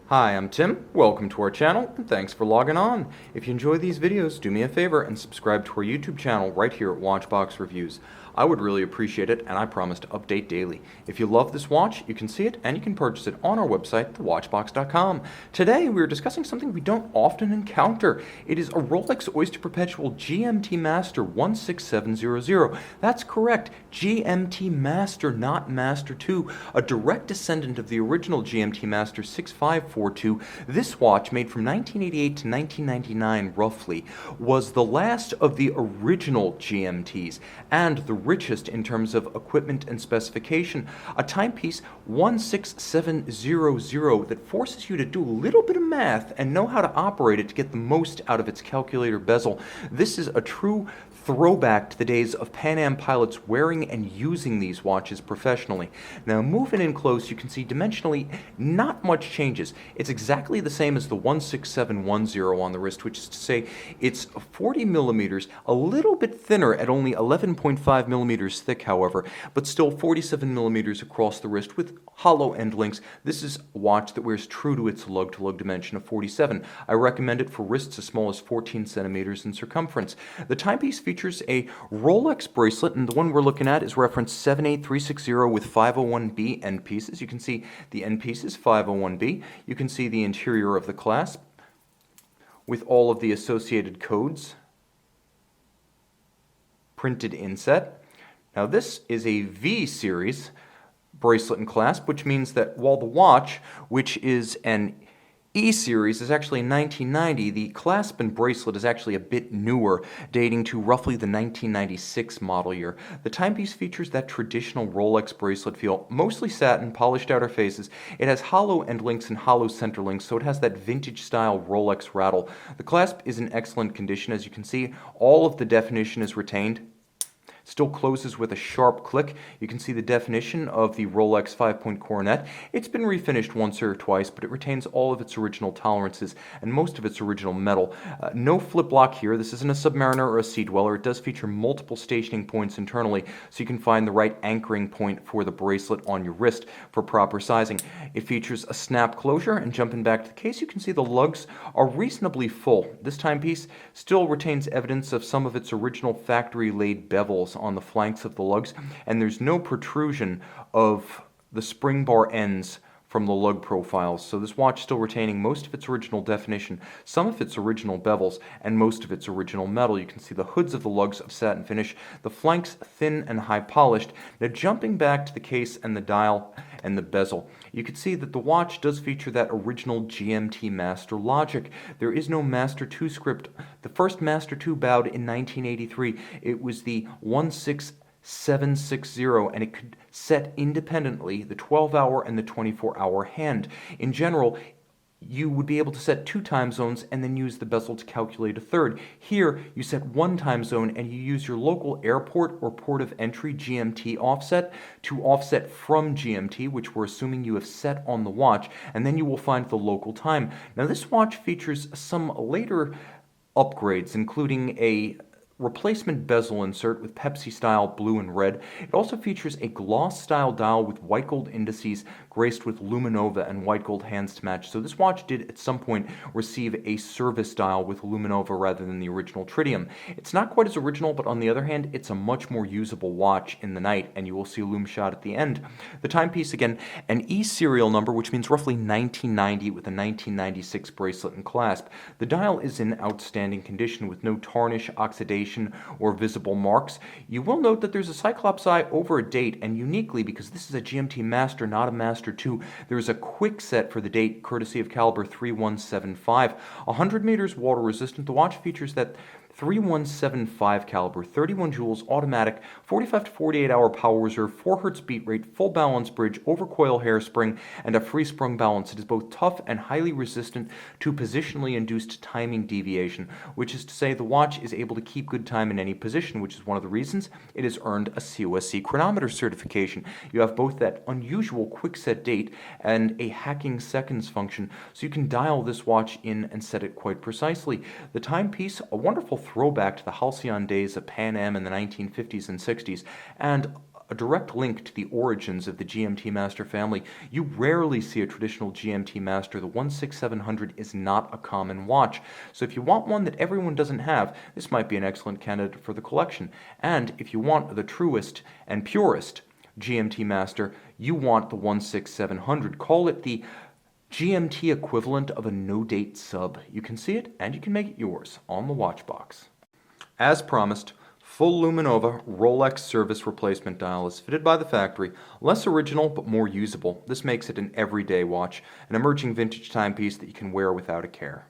Hi, I'm Tim. Welcome to our channel, and thanks for logging on. If you enjoy these videos, do me a favor and subscribe to our YouTube channel right here at Watchbox Reviews. I would really appreciate it, and I promise to update daily. If you love this watch, you can see it and you can purchase it on our website, thewatchbox.com. Today, we're discussing something we don't often encounter. It is a Rolex Oyster Perpetual GMT-master 16700. That's correct, GMT-master, not Master 2, a direct descendant of the original GMT-master 6542. This watch, made from 1988 to 1999 roughly, was the last of the original GMTs and the richest in terms of equipment and specification. A timepiece 16700 that forces you to do a little bit of math and know how to operate it to get the most out of its calculator bezel. This is a true throwback to the days of Pan Am pilots wearing and using these watches professionally. Now, moving in close, you can see dimensionally not much changes. It's exactly the same as the 16710 on the wrist, which is to say it's 40 millimeters, a little bit thinner at only 11.5 millimeters thick, however, but still 47 millimeters across the wrist with hollow end links. This is a watch that wears true to its lug-to-lug dimension of 47. I recommend it for wrists as small as 14 centimeters in circumference. The timepiece features a Rolex bracelet, and the one we're looking at is reference 78360 with 501B end pieces. You can see the end pieces, 501B. You can see the interior of the clasp with all of the associated codes printed inset. Now, this is a V series bracelet and clasp, which means that while the watch, which is an E series, is actually 1990, the clasp and bracelet is actually a bit newer, dating to roughly the 1996 model year. The timepiece features that traditional Rolex bracelet feel, mostly satin, polished outer faces. It has hollow end links and hollow center links, so it has that vintage style Rolex rattle. The clasp is in excellent condition. As you can see, all of the definition is retained. Still closes with a sharp click. You can see the definition of the Rolex 5-point coronet. It's been refinished once or twice, but it retains all of its original tolerances and most of its original metal. No flip lock here. This isn't a Submariner or a Sea Dweller. It does feature multiple stationing points internally, so you can find the right anchoring point for the bracelet on your wrist for proper sizing. It features a snap closure, and jumping back to the case, you can see the lugs are reasonably full. This timepiece still retains evidence of some of its original factory-laid bevels on the flanks of the lugs, and there's no protrusion of the spring bar ends from the lug profiles. So this watch still retaining most of its original definition, some of its original bevels, and most of its original metal. You can see the hoods of the lugs of satin finish, the flanks thin and high polished. Now, jumping back to the case and the dial and the bezel, you can see that the watch does feature that original GMT master logic. There is no Master 2 script. The first Master 2 bowed in 1983. It was the 16760, and it could set independently the 12-hour and the 24-hour hand. In general, you would be able to set 2 time zones and then use the bezel to calculate a third. Here, you set 1 time zone and you use your local airport or port of entry GMT offset to offset from GMT, which we're assuming you have set on the watch, and then you will find the local time. Now, this watch features some later upgrades, including a replacement bezel insert with Pepsi style blue and red. It also features a gloss style dial with white gold indices graced with luminova and white gold hands to match. So this watch did at some point receive a service dial with luminova rather than the original tritium. It's not quite as original, but on the other hand, it's a much more usable watch in the night, and you will see a lume shot at the end. The timepiece, again, an E serial number, which means roughly 1990 with a 1996 bracelet and clasp. The dial is in outstanding condition with no tarnish, oxidation, or visible marks. You will note that there's a Cyclops eye over a date, and uniquely, because this is a GMT Master, not a Master 2, there is a quick set for the date, courtesy of caliber 3175. 100 meters water resistant. The watch features that 3175 caliber, 31 joules, automatic, 45 to 48 hour power reserve, 4 Hz beat rate, full balance bridge, overcoil hairspring, and a free sprung balance. It is both tough and highly resistant to positionally induced timing deviation, which is to say the watch is able to keep good time in any position, which is one of the reasons it has earned a COSC chronometer certification. You have both that unusual quick set date and a hacking seconds function, so you can dial this watch in and set it quite precisely. The timepiece, a wonderful throwback to the halcyon days of Pan Am in the 1950s and 60s, and a direct link to the origins of the GMT-master family. You rarely see a traditional GMT-master. The 16700 is not a common watch. So if you want one that everyone doesn't have, this might be an excellent candidate for the collection. And if you want the truest and purest GMT-master, you want the 16700. Call it the GMT equivalent of a no-date sub. You can see it and you can make it yours on the watch box. As promised, full Luminova Rolex service replacement dial is fitted by the factory, less original but more usable. This makes it an everyday watch, an emerging vintage timepiece that you can wear without a care.